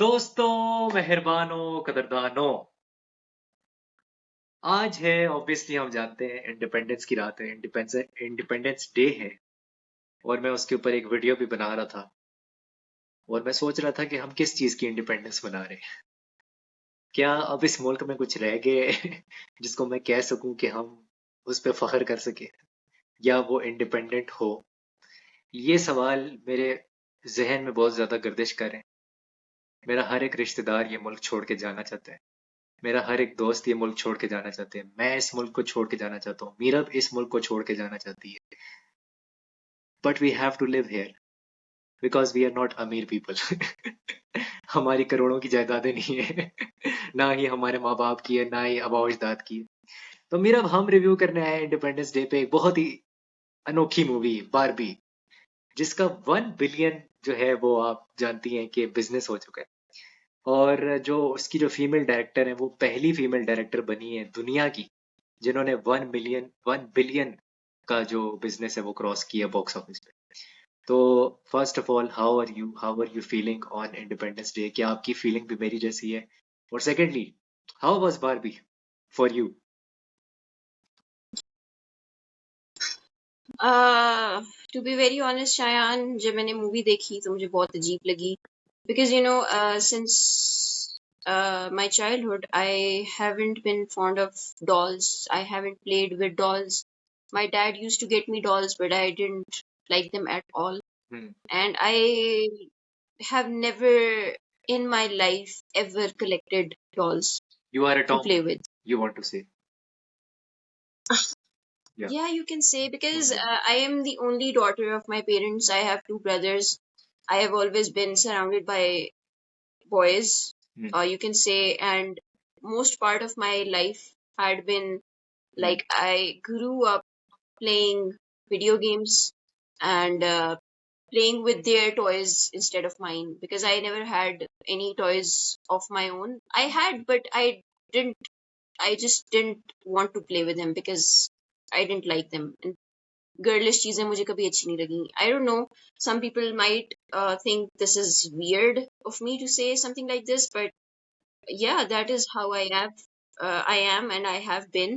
दोस्तों, मेहरबानों, कदरदानों, आज है ऑब्वियसली हम जानते हैं इंडिपेंडेंस की रात है, इंडिपेंडेंस डे है। और मैं उसके ऊपर एक वीडियो भी बना रहा था और मैं सोच रहा था कि हम किस चीज की इंडिपेंडेंस मना रहे हैं। क्या अब इस मुल्क में कुछ रह गए जिसको मैं कह सकूं कि हम उस पर फख्र कर सके या वो इंडिपेंडेंट हो। ये सवाल मेरे जहन में बहुत ज्यादा गर्दिश कर रहे हैं। मेरा हर एक रिश्तेदार ये मुल्क छोड़ के जाना चाहता है। मेरा हर एक दोस्त ये मुल्क छोड़ के जाना चाहते हैं। मैं इस मुल्क को छोड़ के जाना चाहता हूँ। मीरब इस मुल्क को छोड़ के जाना चाहती है। But we have to live here because we are not अमीर पीपल। हमारी करोड़ों की जायदादें नहीं है। ना ही हमारे माँ बाप की है, ना ही आबा अजदाद की है। तो मीरब हम रिव्यू करने आए इंडिपेंडेंस डे पे एक बहुत ही अनोखी मूवी बारबी, जिसका 1 बिलियन जो है वो आप जानती हैं कि बिजनेस हो चुका है। और जो उसकी जो फीमेल डायरेक्टर है वो पहली फीमेल डायरेक्टर बनी है दुनिया की जिन्होंने 1 बिलियन का जो बिजनेस है वो क्रॉस किया बॉक्स ऑफिस पे। तो first of all, how are you feeling on Independence Day? क्या आपकी फीलिंग भी मेरी जैसी है? और secondly, how was Barbie for you? To be very honest Shayan, जब मैंने मूवी देखी तो मुझे बहुत अजीब लगी because since my childhood I haven't been fond of dolls. I haven't played with dolls. My dad used to get me dolls, but I didn't like them at all. And I have never in my life ever collected dolls You are a to play tomboy, with. you want to say? Yeah. Yeah, you can say because I am the only daughter of my parents. I have two brothers. I have always been surrounded by boys, you can say, and most part of my life had been like I grew up playing video games and playing with their toys instead of mine because I never had any toys of my own. I had, but didn't. I just didn't want to play with them because I didn't like them. And girlish चीजें मुझे कभी अच्छी नहीं लगी. I don't know. Some people might think this is weird of me to say something like this, but yeah, that is how I am and I have been.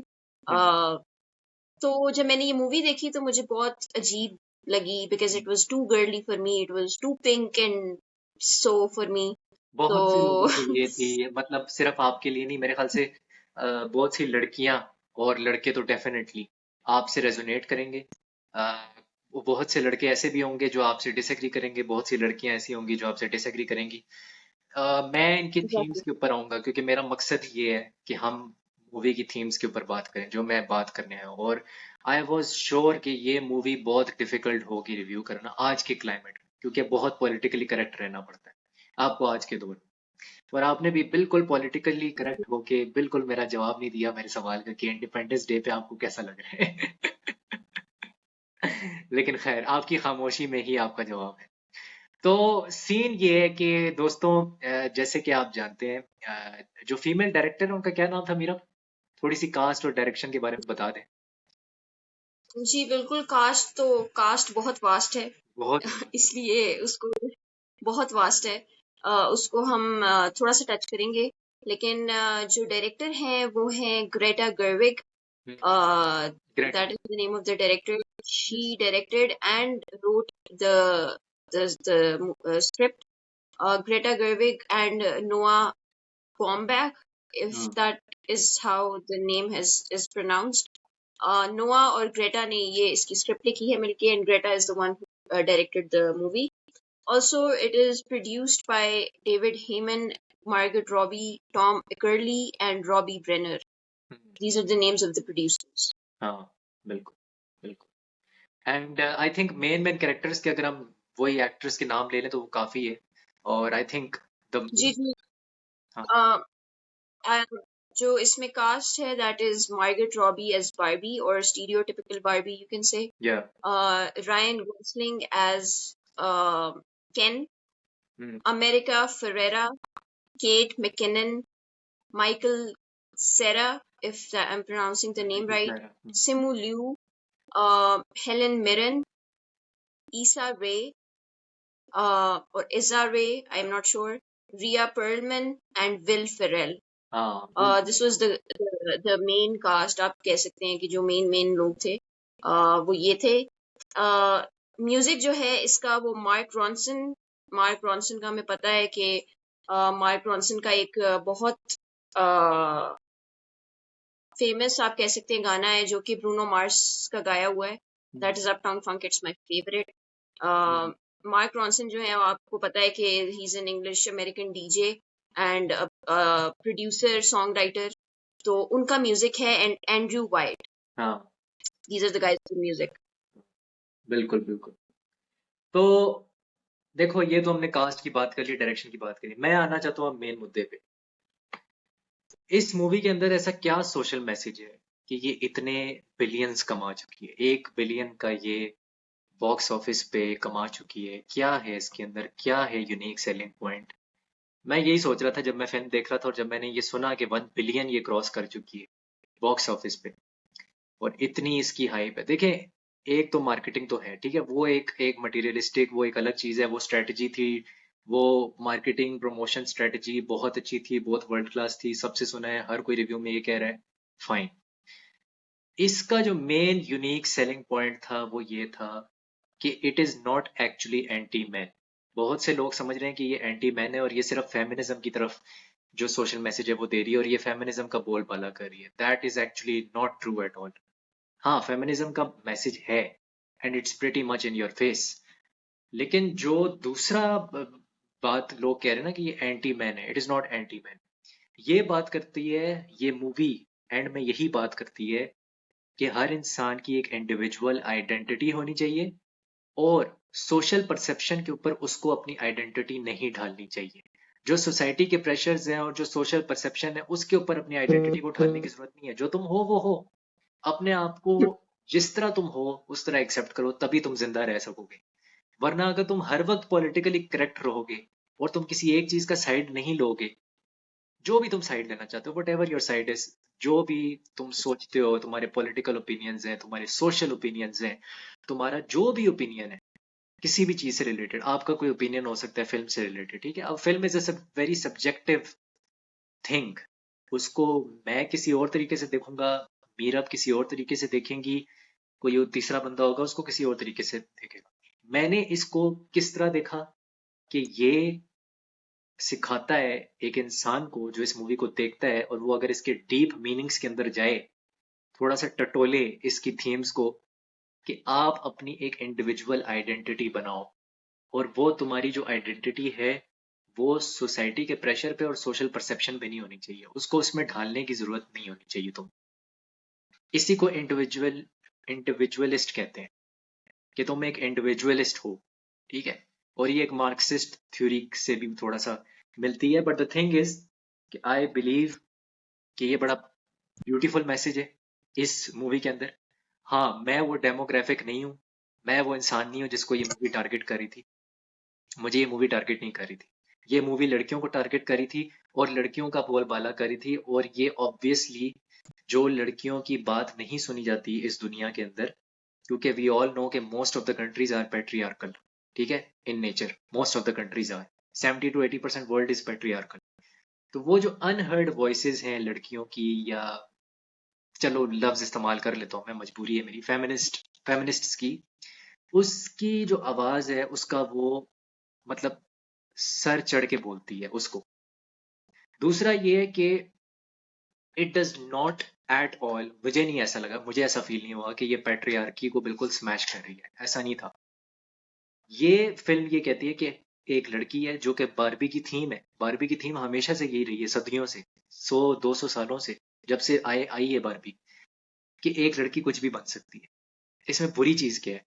तो जब मैंने ये मूवी देखी तो मुझे बहुत अजीब लगी because it was too girly for me. It was too pink and so for me. तो बहुत से लोगों के लिए थी ये, मतलब सिर्फ आपके लिए नहीं, मेरे ख्याल से बहुत सी लड़कियां और लड़के तो डेफिनेटली आपसे रेजोनेट करेंगे। अ, वो बहुत से लड़के ऐसे भी होंगे जो आपसे डिसएग्री करेंगे, बहुत सी लड़कियां ऐसी होंगी जो आपसे डिसएग्री करेंगी। मैं इनकी थीम्स exactly. के ऊपर आऊंगा क्योंकि मेरा मकसद ये है कि हम मूवी की थीम्स के ऊपर बात करें जो मैं बात करने आया हूँ। और आई वॉज श्योर कि ये मूवी बहुत डिफिकल्ट होगी रिव्यू करना आज के क्लाइमेट में, क्योंकि बहुत पॉलिटिकली करेक्ट रहना पड़ता है आपको आज के दौर में। और आपने भी बिल्कुल पॉलिटिकली करेक्ट होके बिल्कुल मेरा जवाब नहीं दिया मेरे सवाल का कि इंडिपेंडेंस डे पे आपको कैसा लग रहा है। लेकिन खैर, आपकी खामोशी में ही आपका जवाब है। तो सीन ये है कि दोस्तों, जैसे कि आप जानते हैं, जो फीमेल डायरेक्टर है उनका क्या नाम था मीरा? थोड़ी सी कास्ट और डायरेक्शन के बारे में बता दें। जी बिल्कुल. कास्ट बहुत वास्ट है. बहुत इसलिए उसको बहुत वास्ट है. उसको हम थोड़ा सा टच करेंगे. लेकिन जो डायरेक्टर हैं वो हैं Greta Gerwig. Great. That is the name of the director. She directed and wrote the script. Greta Gerwig and Noah Baumbach, if that is how the name is pronounced. Noah और Greta ने ये इसकी script लिखी है मिलके, and Greta is the one who directed the movie. Also, it is produced by David Heyman, Margot Robbie, Tom Eckerly, and Robbie Brenner. These are the names of the producers. हाँ, बिल्कुल बिल्कुल। And I think main characters के अगर हम वही actress के नाम ले लें तो वो काफी है। और आई थिंक द जी जी. हाँ जो इसमें कास्ट है that is Margot Robbie as Barbie or stereotypical Barbie, you can say. या Ryan Gosling as Ken, America Ferrera, Kate McKinnon, Michael Cera, if I'm pronouncing the name right, Simu Liu, Helen Mirren, Issa Rae, or Issa Rae, I'm not sure, Rhea Perlman and Will Ferrell. हाँ This was the main cast. आप कह सकते हैं कि जो main लोग थे वो ये थे. म्यूजिक जो है इसका वो मार्क रॉन्सन का हमें पता है कि मार्क रॉन्सन का एक बहुत फेमस आप कह सकते हैं गाना है जो कि ब्रूनो मार्स का गाया हुआ है. That is Uptown Funk. It's my favourite. Mark Ronson जो है आपको पता है कि he is an English American DJ and producer songwriter. तो उनका म्यूजिक है एंड एंड्रयू वाइट. हाँ these are the guys in music. बिल्कुल बिल्कुल. तो देखो ये तो हमने कास्ट की बात कर ली, डायरेक्शन की बात करी. मैं आना चाहता हूँ मेन मुद्दे पे. इस मूवी के अंदर ऐसा क्या सोशल मैसेज है कि ये इतने बिलियंस कमा चुकी है? 1 बिलियन का ये बॉक्स ऑफिस पे कमा चुकी है. क्या है इसके अंदर, क्या है यूनिक सेलिंग पॉइंट? मैं यही सोच रहा था जब मैं फिल्म देख रहा था और जब मैंने ये सुना कि 1 बिलियन ये क्रॉस कर चुकी है बॉक्स ऑफिस पे और इतनी इसकी हाइप है. देखें, एक तो मार्केटिंग तो है, ठीक है, वो एक एक मटेरियलिस्टिक, वो एक अलग चीज है, वो स्ट्रेटजी थी, वो मार्केटिंग प्रमोशन स्ट्रेटजी बहुत अच्छी थी, बहुत वर्ल्ड क्लास थी, सबसे सुना है, हर कोई रिव्यू में ये कह रहा है. फाइन. इसका जो मेन यूनिक सेलिंग पॉइंट था वो ये था कि it is not actually anti man. बहुत से लोग समझ रहे हैं कि ये एंटी मैन है और ये सिर्फ फेमिनिज्म की तरफ जो सोशल मैसेज है वो दे रही है और ये फेमिनिज्म का बोलबाला कर रही है. That is actually not true at all. हाँ, फेमिनिज्म का मैसेज है and it's pretty much in your face. लेकिन जो दूसरा बात लोग कह रहे हैं ना कि ये एंटी मैन है, it is not anti man. ये बात करती है ये मूवी एंड में यही बात करती है कि हर इंसान की एक इंडिविजुअल आइडेंटिटी होनी चाहिए और सोशल परसेप्शन के ऊपर उसको अपनी आइडेंटिटी नहीं ढालनी चाहिए. जो सोसाइटी के प्रेशर्स हैं और जो सोशल परसेप्शन है उसके ऊपर अपनी आइडेंटिटी को ढालने की जरूरत नहीं है. जो तुम हो वो हो. अपने आप को जिस तरह तुम हो उस तरह एक्सेप्ट करो, तभी तुम जिंदा रह सकोगे. वरना अगर तुम हर वक्त पॉलिटिकली करेक्ट रहोगे और तुम किसी एक चीज का साइड नहीं लोगे, जो भी तुम साइड लेना चाहते हो, what ever your side is, जो भी तुम सोचते हो, तुम्हारे पॉलिटिकल ओपिनियंस हैं, तुम्हारे सोशल ओपिनियंस हैं, तुम्हारा जो भी ओपिनियन है किसी भी चीज से रिलेटेड, आपका कोई ओपिनियन हो सकता है फिल्म से रिलेटेड, ठीक है. अब film is a very subjective thing. उसको मैं किसी और तरीके से देखूंगा, मीरब किसी और तरीके से देखेंगी, कोई तीसरा बंदा होगा उसको किसी और तरीके से देखेगा. मैंने इसको किस तरह देखा कि ये सिखाता है एक इंसान को जो इस मूवी को देखता है और वो अगर इसके डीप मीनिंग्स के अंदर जाए, थोड़ा सा टटोले इसकी थीम्स को, कि आप अपनी एक इंडिविजुअल आइडेंटिटी बनाओ और वो तुम्हारी जो आइडेंटिटी है वो सोसाइटी के प्रेशर पे और सोशल परसेप्शन पे नहीं होनी चाहिए, उसको उसमें ढालने की जरूरत नहीं होनी चाहिए. तुम इसी को इंडिविजुअलिस्ट कहते हैं कि तुम एक इंडिविजुअलिस्ट हो, ठीक है. और ये एक मार्क्सिस्ट थ्योरी से भी थोड़ा सा मिलती है. बट द थिंग इज कि आई बिलीव कि ये बड़ा ब्यूटीफुल मैसेज है इस मूवी के अंदर. हाँ, मैं वो डेमोग्राफिक नहीं हूँ, मैं वो इंसान नहीं हूँ जिसको ये मूवी टारगेट करी थी. मुझे ये मूवी टारगेट नहीं करी थी. ये मूवी लड़कियों को टारगेट करी थी और लड़कियों का बोलबाला करी थी. और ये ऑब्वियसली जो लड़कियों की बात नहीं सुनी जाती इस दुनिया के अंदर, क्योंकि वी ऑल नो कि most of the countries are patriarchal, ठीक है, in nature. Most of the countries are 70 to 80% world is patriarchal. तो वो जो अनहर्ड वॉइसेस हैं लड़कियों की, या चलो लफ्ज इस्तेमाल कर लेता हूँ मैं, मजबूरी है मेरी, फेमिनिस्ट्स की, उसकी जो आवाज है उसका वो मतलब सर चढ़ के बोलती है उसको. दूसरा ये है कि it does not at all, मुझे नहीं ऐसा लगा, मुझे ऐसा फील नहीं हुआ कि ये पैट्रियार्की को बिल्कुल स्मैश कर रही है. ऐसा नहीं था. ये फिल्म ये कहती है कि एक लड़की है जो कि बारबी की थीम है. बारबी की थीम हमेशा से यही रही है, सदियों से, 100-200 सालों से, जब से आई है बारबी, कि एक लड़की कुछ भी बन सकती है. इसमें बुरी चीज क्या है?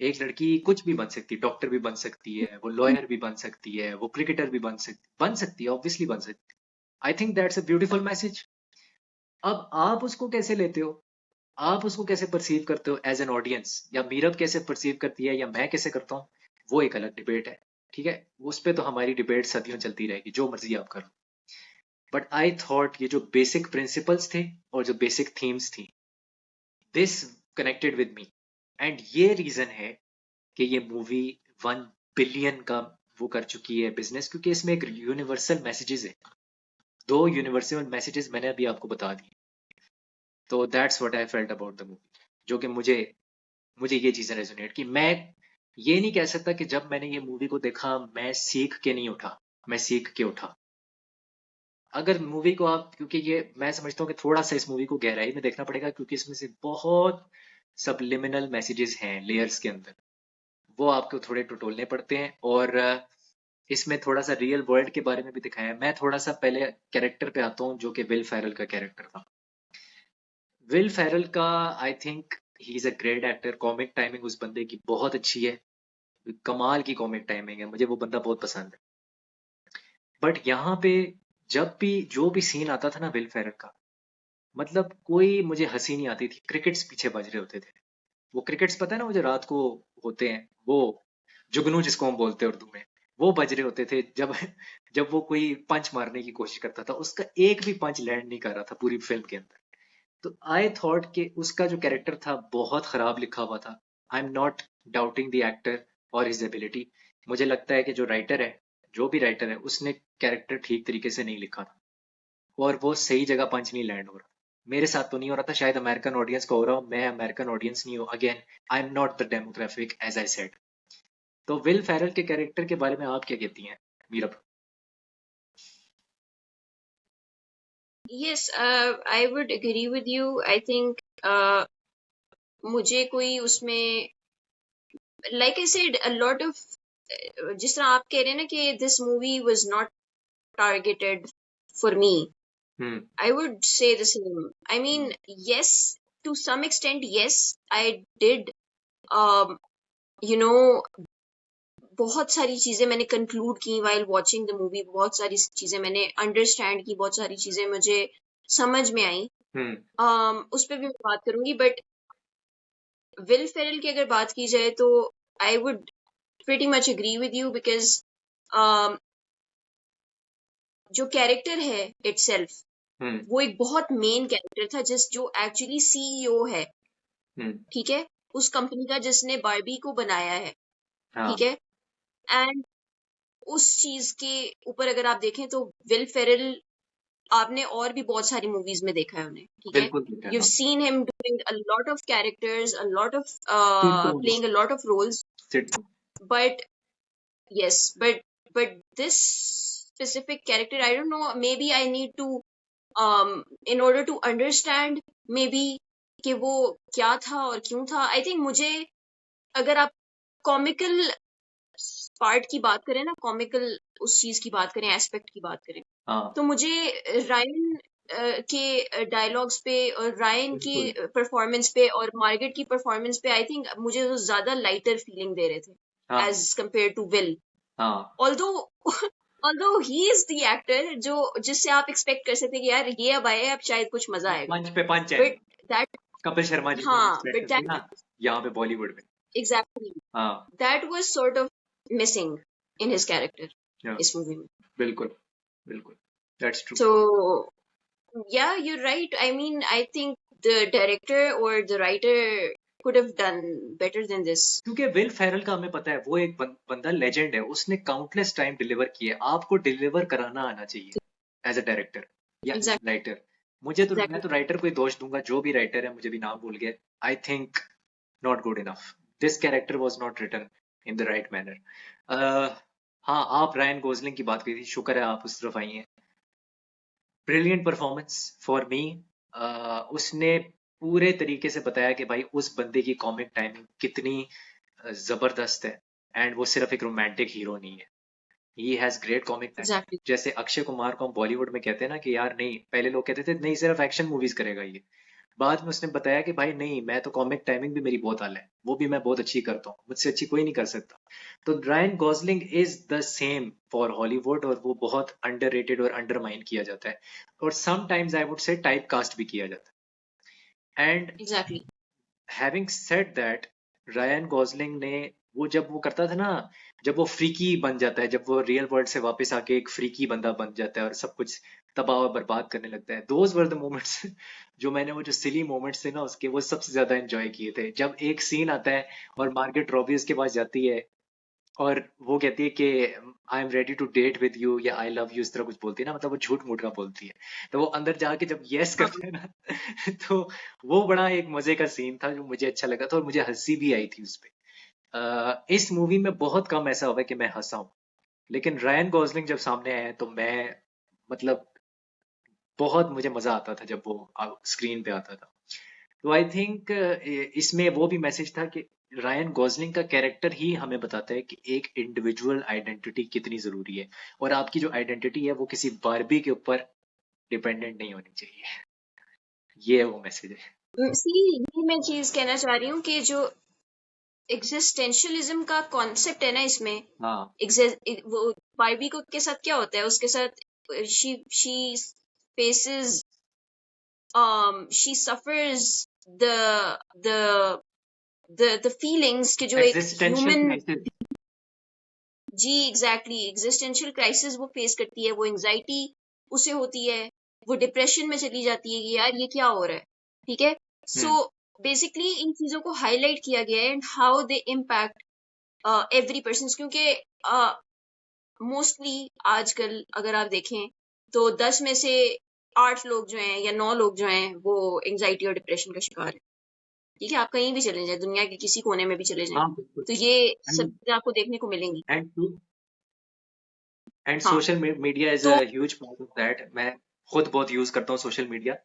एक लड़की कुछ भी बन सकती है, डॉक्टर भी बन सकती है, वो लॉयर भी बन सकती है, वो क्रिकेटर भी बन सकती है, ऑब्वियसली बन सकती है. I think that's a beautiful message. अब आप उसको कैसे लेते हो, आप उसको कैसे परसीव करते हो एज एन ऑडियंस, या मीरब कैसे परसीव करती है या मैं कैसे करता हूँ, वो एक अलग डिबेट है, ठीक है. उस पर तो हमारी डिबेट सदियों चलती रहेगी, जो मर्जी आप करो. बट आई थॉट ये जो बेसिक प्रिंसिपल्स थे और जो बेसिक थीम्स थी, this connected with me. And ये रीजन है कि ये मूवी 1 बिलियन का वो कर चुकी है बिजनेस, क्योंकि इसमें एक यूनिवर्सल मैसेजेस है, 2 यूनिवर्सल मैसेजेस मैंने अभी आपको बता दिए। तो that's what I felt about the movie, जो कि मुझे मुझे ये चीजें रेजोनेट की। मैं ये नहीं कह सकता कि जब मैंने ये मूवी को देखा मैं सीख के नहीं उठा, मैं सीख के उठा। अगर मूवी को आप, क्योंकि ये मैं समझता हूँ कि थोड़ा सा इस मूवी को गहराई में देखना पड़ेगा, क्योंकि इसमें से बहुत सबलिमिनल मैसेजेस हैं लेयर्स के अंदर, वो आपको थोड़े टटोलने पड़ते हैं। और इसमें थोड़ा सा रियल वर्ल्ड के बारे में भी दिखाया है। मैं थोड़ा सा पहले कैरेक्टर पे आता हूँ, जो कि विल फेरल का कैरेक्टर था। विल फेरल का I think he is a great actor. Comic timing उस बंदे की बहुत अच्छी है, कमाल की कॉमिक टाइमिंग है, मुझे वो बंदा बहुत पसंद है। बट यहाँ पे जब भी जो भी सीन आता था ना विल फेरल का, मतलब कोई मुझे हंसी नहीं आती थी। क्रिकेट्स पीछे बज रहे होते थे, वो क्रिकेट्स पता है ना, वो जो रात को होते हैं, वो जुगनू जिसको हम बोलते हैं उर्दू में, वो बज रहे होते थे जब जब वो कोई पंच मारने की कोशिश करता था, उसका एक भी पंच लैंड नहीं कर रहा था पूरी फिल्म के अंदर। तो आई थॉट कि उसका जो कैरेक्टर था बहुत खराब लिखा हुआ था। आई am not doubting the actor और हिज एबिलिटी। मुझे लगता है कि जो राइटर है, जो भी राइटर है, उसने कैरेक्टर ठीक तरीके से नहीं लिखा था, और वो सही जगह पंच नहीं लैंड हो रहा। मेरे साथ तो नहीं हो रहा था, शायद अमेरिकन ऑडियंस को हो रहा हो। मैं अमेरिकन ऑडियंस नहीं हूँ, again I am not the demographic as I said. तो विल फेरल के कैरेक्टर के बारे में आप क्या कहती हैं Meerab? Yes, I would agree with you. I think मुझे कोई उसमें like I said a lot of जिस तरह आप कह रहे हैं ना कि this movie was not targeted for me. Hmm I would say the same. I mean, yes, to some extent, yes, I did. Um, you know, बहुत सारी चीजें मैंने कंक्लूड की while watching the movie. बहुत सारी चीजें मैंने अंडरस्टैंड की, बहुत सारी चीजें मुझे समझ में आई. हम्म उस पर भी मैं बात करूंगी, बट विल फेरल की अगर बात की जाए तो I would pretty much agree with you because जो कैरेक्टर है itself, हम्म वो एक बहुत मेन कैरेक्टर था, जो एक्चुअली सीईओ है, हम्म ठीक है, उस कंपनी का जिसने बारबी को बनाया है, हाँ ठीक है. एंड उस चीज के ऊपर अगर आप देखें तो विल फेरल आपने और भी बहुत सारी मूवीज में देखा है उन्हें, ठीक है. बिल्कुल ठीक है, You've हाँ। seen him doing a lot of characters, a lot of sitcoms, playing a lot of roles, sitcom. but yes, but this specific character, I don't know, maybe I need to in order to understand maybe कि वो क्या था और क्यों था. I think मुझे, अगर आप कॉमिकल पार्ट की बात करें ना, कॉमिकल उस चीज की बात करें, एस्पेक्ट की बात करें, हाँ तो मुझे रायन के डायलॉग्स पे और रायन की बिल्कुल, परफॉर्मेंस पे और मार्गरेट की परफॉर्मेंस पे आई थिंक मुझे वो ज्यादा लाइटर फीलिंग दे रहे थे हाँ एज कम्पेयर टू विल. हाँ। Although although he is the actor जो जिससे आप एक्सपेक्ट कर सकते हैं कि यार ये अब आए, अब शायद कुछ मजा वो आएगा. पंच पे पंच है, बट दैट, कपिल शर्मा जी को हाँ, एक्सपेक्ट बट करते हैं दैट, ना, यहाँ पे बॉलीवुड में। एग्जैक्टली, हाँ that was sort of missing in his character हाँ, इस मूवी में. बिल्कुल बिल्कुल, that's true. So yeah, you're right. I mean, I think the director or the writer could have done better than this. क्योंकि will Feral का हमें पता है, वो एक बंदा लेजेंड है, उसने काउंटलेस टाइम डिलीवर किए। आपको डिलीवर कराना आना चाहिए एज अ डायरेक्टर या एज Exactly, राइटर। मुझे तो, मैं exactly. तो राइटर को ही दोष दूंगा, जो भी राइटर है, मुझे भी नाम भूल गया। I think not good enough, this character was not written in the right manner. हाँ, आप रायन गोसलिंग की बात करी थी, शुक्र है आप उस तरफ आई हैं। Brilliant performance for me. उसने पूरे तरीके से बताया कि भाई उस बंदे की कॉमिक टाइमिंग कितनी जबरदस्त है, एंड वो सिर्फ एक रोमांटिक हीरो नहीं है, he has great comic timing. Exactly. जैसे अक्षय कुमार को हम बॉलीवुड में कहते हैं ना कि यार नहीं, पहले लोग कहते थे नहीं सिर्फ एक्शन मूवीज करेगा ये, बाद में उसने बताया कि भाई नहीं, मैं तो कॉमिक टाइमिंग भी मेरी बहुत आला है, वो भी मैं बहुत अच्छी करता हूँ, मुझसे अच्छी कोई नहीं कर सकता। तो Ryan Gosling is the same for Hollywood, और वो बहुत अंडररेटेड और अंडरमाइन किया जाता है, और sometimes I would say typecast भी किया जाता है। And Exactly. Having said that, Ryan Gosling ने, वो जब वो करता था ना, जब वो फ्रीकी बन जाता है, जब वो रियल वर्ल्ड से वापस आके एक फ्रीकी बंदा बन जाता है और सब कुछ तबाह और बर्बाद करने लगता है, दोज वर द मोमेंट्स जो मैंने, वो जो सिली मोमेंट्स थे ना उसके, वो सबसे ज्यादा एंजॉय किए थे। जब एक सीन आता है और मार्गेट रॉबी उसके पास जाती है और वो कहती है कि I am ready to date with you या आई लव यू, इस तरह कुछ बोलती है ना, मतलब वो झूठ मूठ का बोलती है। तो वो अंदर जाके जब यस हाँ करते हैं ना तो वो बड़ा एक मजे का सीन था जो मुझे अच्छा लगा था और मुझे हंसी भी आई थी उस पे। इस मूवी में बहुत कम ऐसा हुआ है कि मैं हंसा हूं, लेकिन रायन गॉसलिंग जब सामने आया तो मैं, मतलब बहुत मुझे मजा आता था जब वो स्क्रीन पे आता था। तो आई थिंक इसमें वो भी मैसेज था कि रायन गॉसलिंग का कैरेक्टर ही हमें बताता है कि एक इंडिविजुअल आइडेंटिटी कितनी जरूरी है, और आपकी जो आइडेंटिटी है वो किसी बारबी के ऊपर डिपेंडेंट नहीं होनी चाहिए। ये है वो मैसेज है। सी, ये मैं चीज कहना चाह रही हूँ कि जो एग्जिस्टेंशियलिज्म का कॉन्सेप्ट है ना इसमें, हाँ, वो बारबी को के साथ क्या होता है, उसके साथ she faces she suffers the the feelings कि जो एक एग्जिस्टेंशियल ह्यूमन, क्राइसिस। जी एग्जैक्टली एग्जिस्टेंशियल क्राइसिस वो फेस करती है, वो एंजाइटी उसे होती है, वो डिप्रेशन में चली जाती है कि यार ये क्या हो रहा है, ठीक है। सो हम्म बेसिकली इन चीजों को हाईलाइट किया गया है and how they impact every person, क्योंकि मोस्टली आजकल अगर आप देखें तो 10 में से 8 लोग जो हैं या 9 लोग जो हैं वो एंजाइटी और डिप्रेशन का शिकार है। ठीक है, आप कहीं भी चले जाएं, दुनिया के किसी कोने में भी चले जाएं, हाँ बिल्कुल। तो ये सब एंड चीजें आपको देखने को मिलेंगी। एंड एंड हाँ, सोशल मीडिया इज तो a huge part of that. मैं खुद बहुत यूज करता हूँ सोशल मीडिया,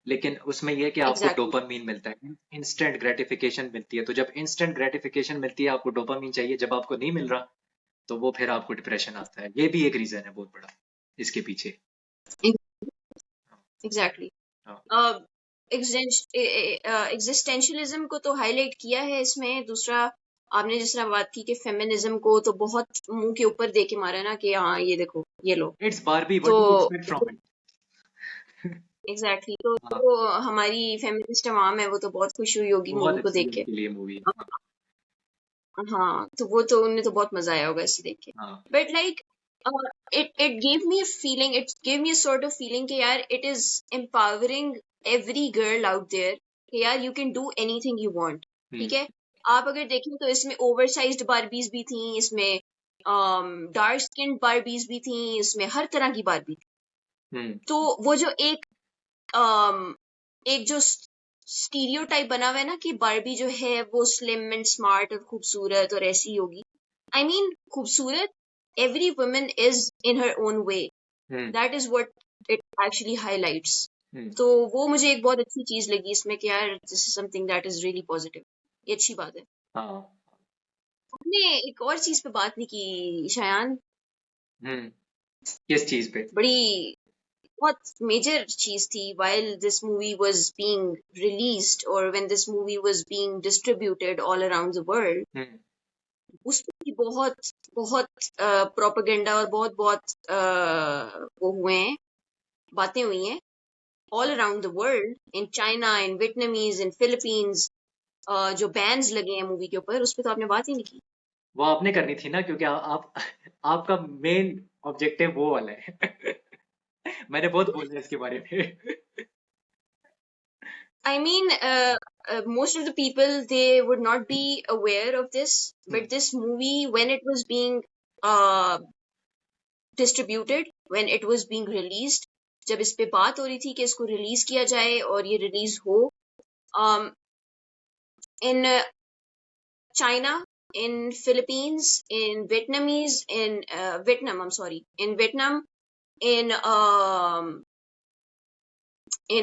लेकिन उसमें यह है कि आपको एग्जैक्टली डोपामीन मिलता है, इंस्टेंट ग्रेटिफिकेशन मिलती है। तो जब इंस्टेंट ग्रेटिफिकेशन मिलती है आपको डोपामीन चाहिए, जब आपको नहीं मिल रहा तो वो फिर आपको डिप्रेशन आता है। ये भी एक रीजन है बहुत बड़ा इसके पीछे। एग्जैक्टली हाँ एग्जिस्टेंशियलिज्म को तो हाईलाइट किया है इसमें। दूसरा, आपने जिस तरह बात की कि फेमिनिज्म को तो बहुत मुंह के ऊपर दे के मारा ना कि हाँ ये देखो ये लो, इट्स बारबी, व्हाट तो do you expect from it. Exactly तो, हाँ, हमारी फेमिनिस्ट अवाम है वो तो बहुत खुश हुई होगी बहुत मूवी को अच्छी देख है के। उनके लिए मूवी। हाँ हाँ, तो वो तो उन्हें तो बहुत मजा आया होगा इसे देख के। हाँ but like it gave me a feeling, it gave me a sort of feeling कि यार it is empowering every girl out there कि यार you can do anything you want, हम्म ठीक है। आप अगर देखें तो इसमें ओवरसाइज्ड बारबीज भी थी, इसमें डार्क स्किन बारबीज भी थी, इसमें हर तरह की बारबी थी। हम्म तो वो जो um, एक जो स्टीरियोटाइप बना हुआ है ना कि बारबी जो है वो स्लिम एंड स्मार्ट और खूबसूरत और ऐसी होगी, आई मीन खूबसूरत, every woman is in her own way, hmm that is what it actually highlights। हम्म तो वो मुझे एक बहुत अच्छी चीज लगी इसमें कि यार this is something that is really positive, ये अच्छी बात है। हाँ हमने एक और चीज पे बात नहीं की शायान, हम्म किस चीज पे? बड़ी बहुत मेजर चीज थी while this movie was being released or when this movie was being distributed all around the world, हम्म उसमें भी बहुत बहुत प्रोपेगेंडा और बहुत बहुत वो हुए हैं, बातें हुई हैं all around the world, in China, in Vietnamese, in Philippines, जो बैन्स लगे हैं मूवी के ऊपर, उस पर तो आपने बात ही नहीं की। वो आपने करनी थी ना, क्योंकि आप आपका मेन ऑब्जेक्टिव वो वाला है। मैंने बहुत बोला है इसके बारे में। I mean, most of the people they would not be aware of this, hmm but this movie, when it was being uh, distributed, when it was being released, जब इस पे बात हो रही थी कि इसको रिलीज किया जाए और ये रिलीज हो, इन China, in Philippines, in Vietnamese, in Vietnam, I'm sorry, in Vietnam, in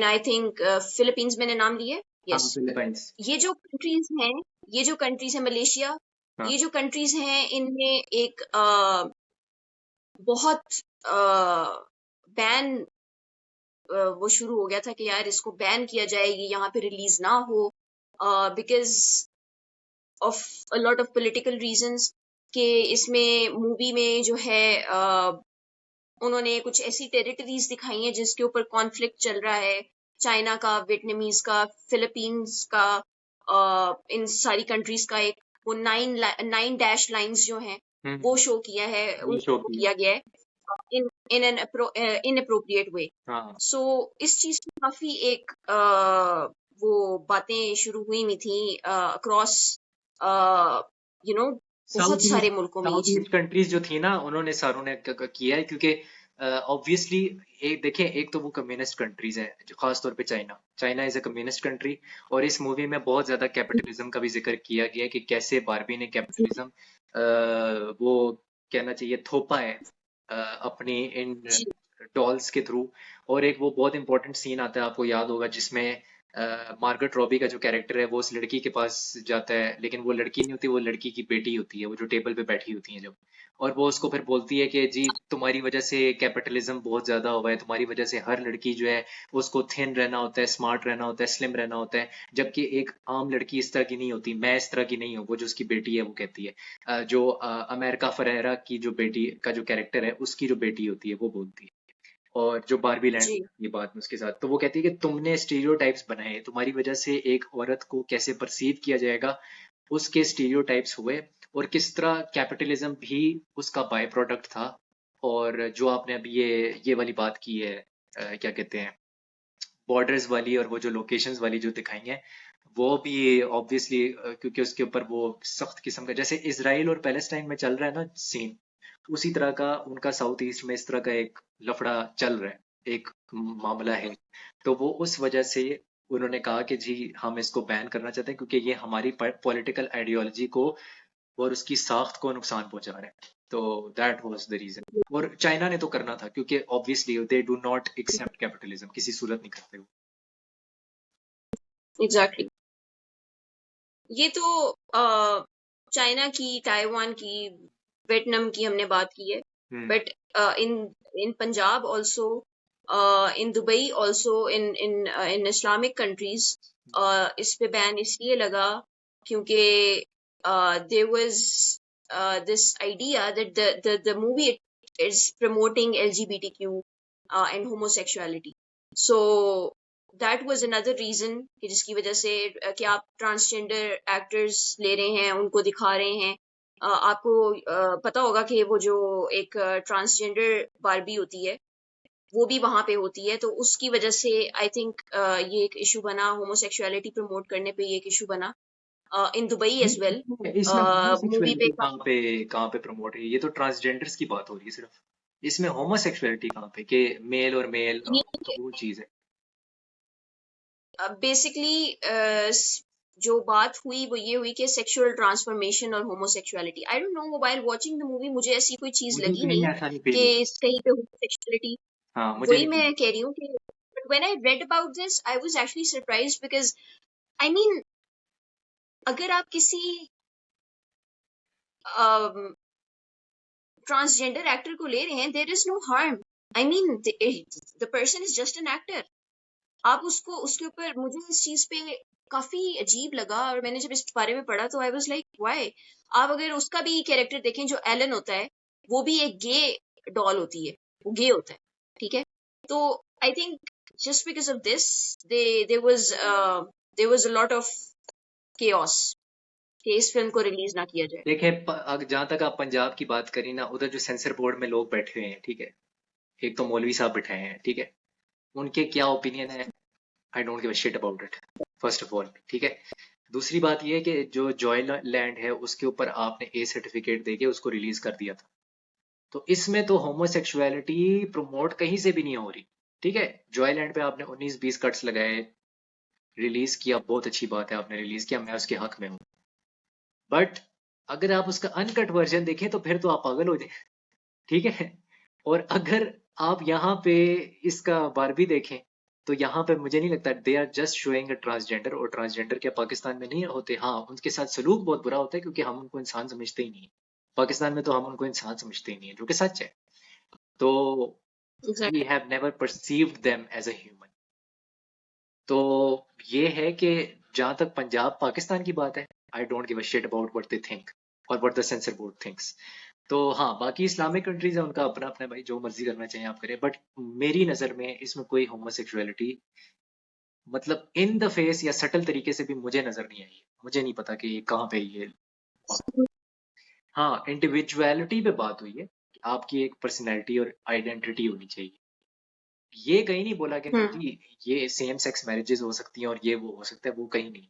I think Philippines मैंने नाम लिए, हाँ yes। फिलीपाइंस। ये जो कंट्रीज हैं, ये जो कंट्रीज है, मलेशिया, हाँ ये जो कंट्रीज हैं, इनमें एक बहुत बैन वो शुरू हो गया था कि यार इसको बैन किया जाए, ये यहाँ पे रिलीज ना हो, because of a lot of political reasons, कि इसमें मूवी में जो है उन्होंने कुछ ऐसी टेरिटरीज दिखाई हैं जिसके ऊपर कॉन्फ्लिक्ट चल रहा है, चाइना का, वियतनामीज का, फिलीपींस का, इन सारी कंट्रीज का एक वो 9 डैश लाइंस जो हैं वो शो किया है, ये शो उनको की। किया गया है इन इन एन इनअप्रोप्रिएट वे। हाँ सो इस चीज की काफी एक वो बातें शुरू हुई थी अक्रॉस यू नो बहुत सारे मुल्कों में ये साउथ चीज। ईस्ट कंट्रीज जो थी ना, उन्होंने सारों ने किया है, क्योंकि ऑब्वियसली एक देखें, एक तो वो कम्युनिस्ट कंट्रीज है, जो खास तौर पे China is a communist country. और इस मूवी में बहुत ज्यादा कैपिटलिज्म का भी जिक्र किया गया है कि कैसे बारबी ने कैपिटलिज्म वो कहना चाहिए थोपा है अपनी इन जी डॉल्स के थ्रू। और एक वो बहुत इंपॉर्टेंट सीन आता है, आपको याद होगा, जिसमें मार्गरेट रॉबी का जो कैरेक्टर है वो उस लड़की के पास जाता है, लेकिन वो लड़की नहीं होती, वो लड़की की बेटी होती है, वो जो टेबल पे बैठी होती है जब। और वो उसको फिर बोलती है कि जी तुम्हारी वजह से कैपिटलिज्म बहुत ज्यादा हुआ है, तुम्हारी वजह से हर लड़की जो है उसको थिन रहना होता है, स्मार्ट रहना होता है, स्लिम रहना होता है, जबकि एक आम लड़की इस तरह की नहीं होती, मैं इस तरह की नहीं हूँ। वो जो उसकी बेटी है वो कहती है, जो अमेरिका फरेरा की जो बेटी का जो कैरेक्टर है उसकी जो बेटी होती है वो बोलती है। और जो बारबी लैंड जी ये बात में उसके साथ, तो वो कहती है कि तुमने स्टीरियोटाइप्स बनाए, तुम्हारी वजह से एक औरत को कैसे परसीव किया जाएगा, उसके स्टीरियोटाइप्स हुए। और किस तरह कैपिटलिज्म भी उसका बाय प्रोडक्ट था। और जो आपने अभी ये वाली बात की है, क्या कहते हैं, बॉर्डर्स वाली और वो जो लोकेशंस वाली जो दिखाई है, वो भी ऑब्वियसली, क्योंकि उसके ऊपर वो सख्त किस्म का, जैसे इसराइल और पैलेस्टाइन में चल रहा है ना सीन, उसी तरह का उनका साउथ ईस्ट में इस तरह का एक लफड़ा चल रहा है, एक मामला है। तो वो उस वजह से उन्होंने कहा कि जी हम इसको बैन करना चाहते हैं, क्योंकि ये हमारी पॉलिटिकल आइडियोलॉजी को और उसकी साख्त को नुकसान पहुंचा रहा है। तो दैट वाज द रीजन। और चाइना ने तो करना था, क्योंकि obviously they do not accept capitalism, किसी सूरत नहीं करते वो। एग्जैक्टली। ये तो चाइना की, ताइवान की, वियतनाम की हमने बात की है। Hmm. But in in Punjab also, in Dubai also, in Islamic countries इस पे बैन इसलिए लगा क्योंकि there was this idea that the movie is promoting LGBTQ and homosexuality. So that was another reason कि जिसकी वजह से कि आप ट्रांसजेंडर एक्टर्स ले रहे हैं, उनको दिखा रहे हैं। आपको पता होगा कि वो जो एक ट्रांसजेंडर बारबी होती है वो भी वहां पे होती है, तो उसकी वजह से आई थिंक ये एक इशू बना, होमोसेक्सुअलिटी प्रमोट करने पे ये एक इशू बना इन दुबई एज वेल। इसमें मूवी पे होमोसेक्सुअलिटी कहाँ पे प्रमोट है? ये तो ट्रांसजेंडर्स की बात हो रही है सिर्फ। इसमें होमोसेक्सुअलिटी कहाँ पे, कि मेल और मेल, तो वो चीज है। बेसिकली जो बात हुई वो ये हुई कि सेक्सुअल ट्रांसफॉर्मेशन और homosexuality, I don't know, while watching the movie मुझे ऐसी कोई चीज मुझे लगी कहीं नहीं ऐसा नहीं फील कि हुआ। कहीं पे होमोसेक्सुअलिटी। हाँ, मुझे वही नहीं मैं फील। कह रही हूँ कि when I read about this I was actually surprised because I mean अगर आप किसी ट्रांसजेंडर एक्टर को ले रहे हैं, there is no harm. I mean the person is just an actor. आप उसको उसके ऊपर, मुझे इस चीज पे काफी अजीब लगा और मैंने जब इस बारे में पढ़ा तो आई वाज लाइक व्हाई। आप अगर उसका भी कैरेक्टर देखें, जो एलन होता है वो भी एक गे डॉल होती है, वो गे होता है, ठीक है। तो I think just because of this they there was a lot of chaos कि इस फिल्म को रिलीज ना किया जाए। देखें, जहां तक आप पंजाब की बात करी ना, उधर जो सेंसर बोर्ड में लोग बैठे हुए हैं, ठीक है, एक तो मौलवी साहब बैठे हैं, ठीक है, उनके क्या ओपिनियन है, I don't give a shit about it, first of all, ठीक है। दूसरी बात यह है कि जो जॉय लैंड है उसके ऊपर आपने ए सर्टिफिकेट देके उसको रिलीज कर दिया था, तो इसमें तो होमोसेक्सुअलिटी प्रमोट कहीं से भी नहीं हो रही, ठीक है। जॉय लैंड पे आपने 19-20 कट्स लगाए, रिलीज किया, बहुत अच्छी बात है, आपने रिलीज किया, मैं उसके हक में हूँ। बट अगर आप उसका अनकट वर्जन देखें तो फिर तो आप पागल हो जाए, ठीक है। और अगर आप यहाँ पे इसका बारबी देखें, तो यहाँ पे मुझे नहीं लगता, they are just showing a transgender, और ट्रांसजेंडर क्या पाकिस्तान में नहीं होते? हाँ, उनके साथ सलूक बहुत बुरा होता है, क्योंकि हम उनको इंसान समझते ही नहीं है। पाकिस्तान में तो हम उनको इंसान समझते ही नहीं है, जो कि सच है। तो we have never perceived them as a human. तो ये है कि जहां तक पंजाब पाकिस्तान की बात है, I don't give a shit about what they think और what the censor board thinks. तो हाँ, बाकी इस्लामिक कंट्रीज है, उनका अपना अपना, भाई जो मर्जी करना चाहिए आप करें, बट मेरी नजर में इसमें कोई होमोसेक्सुअलिटी, मतलब इन द फेस या सटल तरीके से भी मुझे नजर नहीं आई। मुझे नहीं पता कि ये कहाँ पे ये। हाँ, इंडिविजुअलिटी पे बात हुई है कि आपकी एक पर्सनैलिटी और आइडेंटिटी होनी चाहिए। ये कहीं नहीं बोला कि नहीं हम्म। जी ये सेम सेक्स मैरिजेस हो सकती हैं और ये वो हो सकता है, वो कहीं नहीं।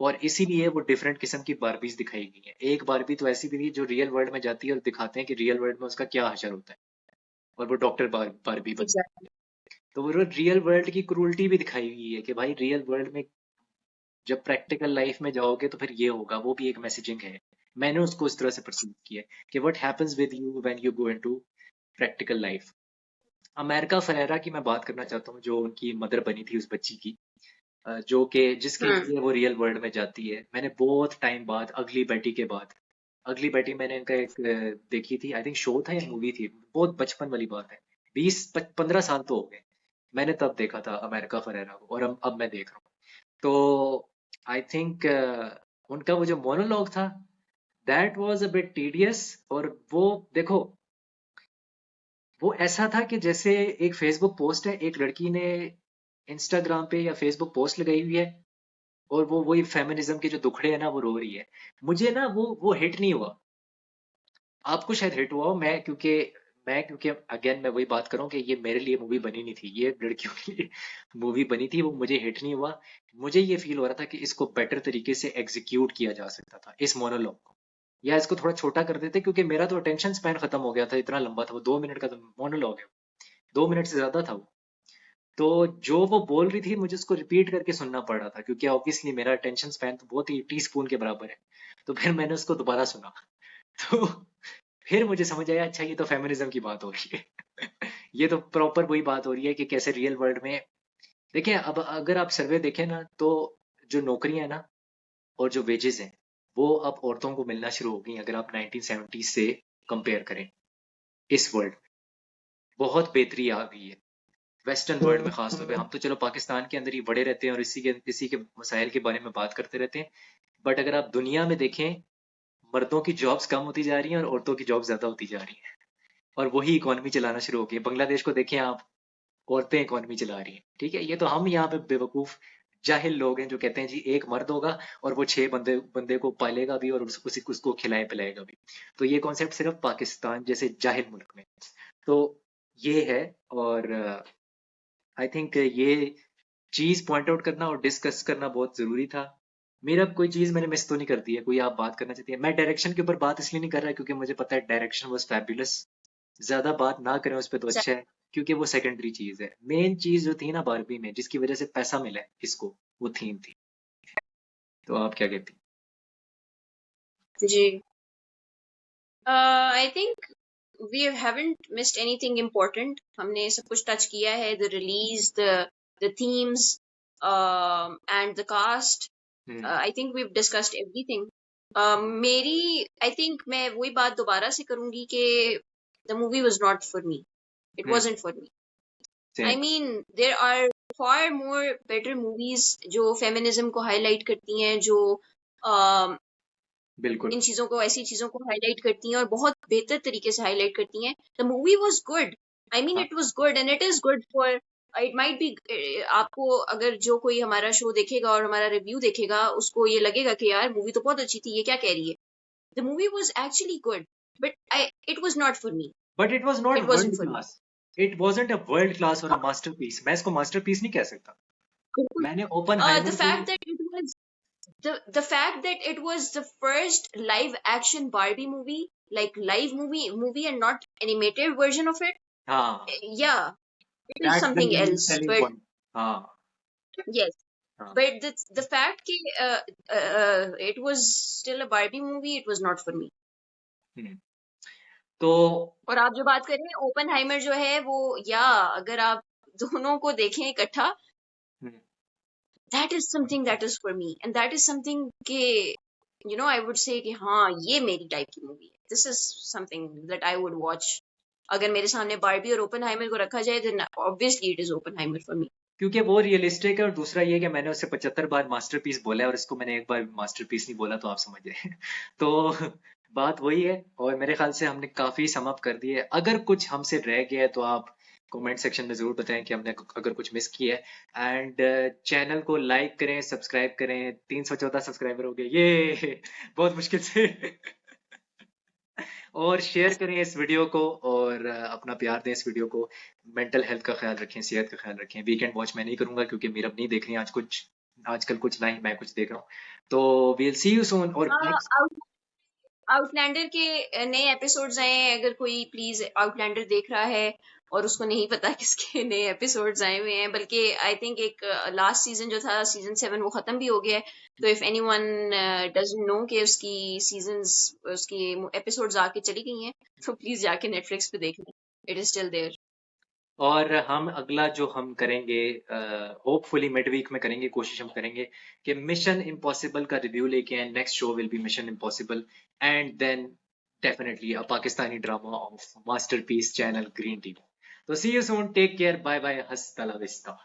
और इसीलिए वो डिफरेंट किस्म की बारबीज दिखाई गई है। एक बारबी तो ऐसी भी थी जो रियल वर्ल्ड में जाती है और दिखाते हैं कि रियल वर्ल्ड में उसका क्या हशर होता है, और वो डॉक्टर बारबी बनती एग्जैक्टली। है। तो वो रियल वर्ल्ड की क्रूरटी भी दिखाई गई है कि भाई रियल वर्ल्ड में जब प्रैक्टिकल लाइफ में जाओगे तो फिर ये होगा, वो भी एक मैसेजिंग है। मैंने उसको इस तरह से परसीव किया है कि what happens with you when you go into practical life. America Ferreira की मैं बात करना चाहता हूँ, जो उनकी मदर बनी थी उस बच्ची की, जो कि जिसके हम्म। लिए वो रियल वर्ल्ड में जाती है। मैंने बहुत टाइम बाद, अगली बेटी के बाद, अगली बेटी मैंने इनका एक देखी थी, आई थिंक शो था या मूवी थी, बहुत बचपन वाली बात है, 20-15 साल तो हो गए। मैंने तब देखा था अमेरिका फरेरा को, और अब मैं देख रहा हूँ। तो आई थिंक उनका वो जो मोनोलॉग था, that was a bit tedious. और वो देखो, वो ऐसा था कि जैसे एक फेसबुक पोस्ट है, एक लड़की ने इंस्टाग्राम पे या फेसबुक पोस्ट लगाई हुई है, और वो वही फेमिनिज्म के जो दुखड़े हैं ना, वो रो रही है। मुझे ना वो हिट नहीं हुआ। आपको शायद हिट हुआ हो। मैं क्योंकि अगेन मैं वही बात कर रहा हूँ कि ये मेरे लिए मूवी बनी नहीं थी, ये लड़कियों के लिए मूवी बनी थी, वो मुझे हिट नहीं हुआ। मुझे ये फील हो रहा था कि इसको बेटर तरीके से एग्जीक्यूट किया जा सकता था, इस मोनोलॉग को, या इसको थोड़ा छोटा कर देते, क्योंकि मेरा तो अटेंशन स्पैन खत्म हो गया था, इतना लंबा था वो, 2 मिनट का तो मोनोलॉग है, 2 मिनट से ज्यादा था वो। तो जो वो बोल रही थी मुझे उसको रिपीट करके सुनना पड़ रहा था, क्योंकि ऑब्वियसली मेरा अटेंशन स्पैन तो बहुत ही टी स्पून के बराबर है। तो फिर मैंने उसको दोबारा सुना तो फिर मुझे समझ आया, अच्छा ये तो फेमिनिज्म की बात हो रही है ये तो प्रॉपर वही बात हो रही है कि कैसे रियल वर्ल्ड में, देखिए अब अगर आप सर्वे देखें ना, तो जो नौकरियां हैं ना और जो वेजेस हैं, वो अब औरतों को मिलना शुरू हो गई हैं, अगर आप 1970 से कंपेयर करें। इस वर्ल्ड बहुत बेहतरी आ गई है, वेस्टर्न वर्ल्ड में खासतौर पे। हम तो चलो पाकिस्तान के अंदर ही बड़े रहते हैं और इसी के मसाइल के बारे में बात करते रहते हैं, बट अगर आप दुनिया में देखें, मर्दों की जॉब्स कम होती जा रही हैं और औरतों की जॉब ज्यादा होती जा रही है, और वही इकोनॉमी चलाना शुरू हो गई है। बांग्लादेश को देखें आप, औरतें इकोनॉमी चला रही हैं, ठीक है। ये तो हम यहाँ पे बेवकूफ जाहिल लोग हैं जो कहते हैं जी एक मर्द होगा और वो 6 बंदे बंदे को पालेगा भी और उसको खिलाए पिलाएगा भी। तो ये कॉन्सेप्ट सिर्फ पाकिस्तान जैसे जाहिल मुल्क में। तो ये है। और आई थिंक ये चीज पॉइंट आउट करना और डिस्कस करना बहुत जरूरी था। मेरा कोई चीज मैंने मिस तो नहीं कर दी है, कोई आप बात करना चाहती है? मैं डायरेक्शन के ऊपर बात इसलिए नहीं कर रहा क्योंकि मुझे पता है डायरेक्शन वाज फैबुलस, ज्यादा बात ना करें उस पर तो अच्छा है, क्योंकि वो सेकेंडरी चीज है। मेन चीज जो थी ना बारबी में, जिसकी वजह से पैसा मिला है इसको, वो थीम थी। तो आप क्या कहती? जी। I think we haven't missed anything important. हमने सब कुछ टच किया है, the release, the themes, and the cast. I think we've discussed everything. मेरी I think मैं वही बात दोबारा से करूंगी कि the movie was not for me. It wasn't for me. I same. mean, there are far more better movies जो feminism को highlight करती हैं, जो um, बिल्कुल। इन चीजों को, ऐसी चीजों को हाईलाइट करती हैं और बहुत बेहतर तरीके से हाईलाइट करती हैं। The movie was good, I mean हाँ, it was good and it is good for, it might be, आपको अगर जो कोई हमारा शो देखेगा और हमारा रिव्यू देखेगा उसको ये लगेगा कि यार मूवी तो बहुत अच्छी थी, ये क्या कह रही है। The movie was actually good, but I it was not for me, but it was not it world wasn't for me. Class. It wasn't a world class और अ मास्टरपीस। मैं इसको मास्टरपीस नहीं कह सकता। बिल्कुल। मैंने द ओपनहाइमर को, fact that it was the fact that it was the first live action Barbie movie, like live movie and not animated version of it, हाँ, yeah, it is that's the something unique else. Selling But point. हाँ। yes, हाँ। but the fact that it was still a Barbie movie, it was not for me. हम्म, तो और आप जो बात कर रहे हैं ओपनहाइमर जो है वो, या अगर आप दोनों को देखें इकट्ठा, हम्म, that is something that is for me, and that is something के I would say कि हाँ ये मेरी टाइप की मूवी है, this is something that I would watch. अगर मेरे सामने बारबी और ओपनहाइमर को रखा जाए, then obviously it is Oppenheimer for me. क्योंकि वो रियलिस्टिक है, और दूसरा ये कि मैंने उससे 75 बार मास्टरपीस बोला है और इसको मैंने एक बार मास्टरपीस नहीं बोला, तो आप समझ गए तो बात वही है, और मेरे ख्याल से हमने काफी सम अप कर दिया है। अगर कुछ हमसे रह गया है तो आप कमेंट सेक्शन में जरूर बताएं कि हमने अगर कुछ मिस किया है। एंड चैनल को लाइक करें, सब्सक्राइब करें। 314 सब्सक्राइबर हो गए, ये बहुत मुश्किल से और शेयर करें इस वीडियो को, और अपना प्यार दें इस वीडियो को। मेंटल हेल्थ का ख्याल रखें, सेहत का ख्याल रखें। वीकेंड वॉच मैं नहीं करूंगा क्योंकि मीरब नहीं देख रही आज कुछ, आजकल कुछ ना ही मैं कुछ देख रहा हूँ, तो वील सी यू सून। और आउटलैंडर के नए एपिसोड्स आए हैं, अगर कोई प्लीज आउटलैंडर देख रहा है और उसको नहीं पता किसके नए एपिसोड्स आए हुए हैं, बल्कि आई थिंक एक लास्ट सीजन जो था सीजन 7 वो खत्म भी हो गया है, तो इफ एनीवन डजंट नो कि उसकी सीजन्स उसकी एपिसोड्स आके चली गई हैं, तो प्लीज जाके नेटफ्लिक्स पे देख लें, इट इज स्टिल देयर। और हम अगला जो हम करेंगे, होपफुली मिड वीक में करेंगे, कोशिश हम करेंगे कि मिशन इम्पॉसिबल का रिव्यू लेके आए। Next show will be Mission Impossible, and then definitely a Pakistani drama of masterpiece channel green tea. तो see you soon, take care, bye bye, hasta la vista.